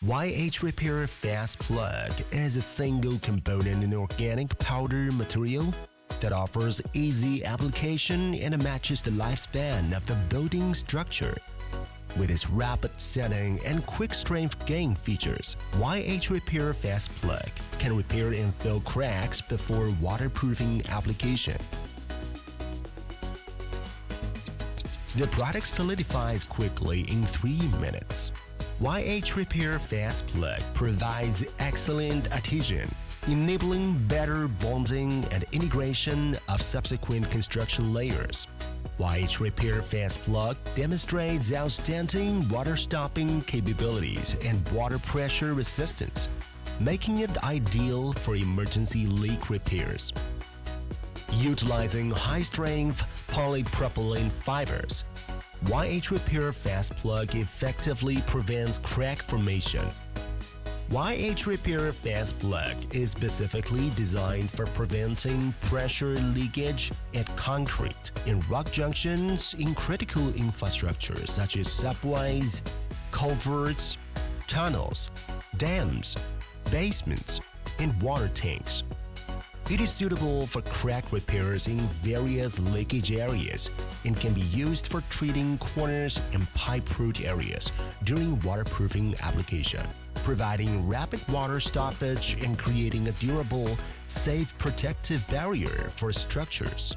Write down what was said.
YHRepair-FastPlug is a single component in organic powder material that offers easy application and matches the lifespan of the building structure. With its rapid setting and quick strength gain features, YHRepair-FastPlug can repair and fill cracks before waterproofing application. The product solidifies quickly in 3 minutes. YHRepair-FastPlug provides excellent adhesion, enabling better bonding and integration of subsequent construction layers. YHRepair-FastPlug demonstrates outstanding water-stopping capabilities and water pressure resistance, making it ideal for emergency leak repairs. Utilizing high-strength polypropylene fibers, YHRepair-FastPlug effectively prevents crack formation. YHRepair-FastPlug is specifically designed for preventing pressure leakage at concrete and rock junctions in critical infrastructure such as subways, culverts, tunnels, dams, basements, and water tanks. It is suitable for crack repairs in various leakage areas and can be used for treating corners and pipe root areas during waterproofing application, providing rapid water stoppage and creating a durable, safe protective barrier for structures.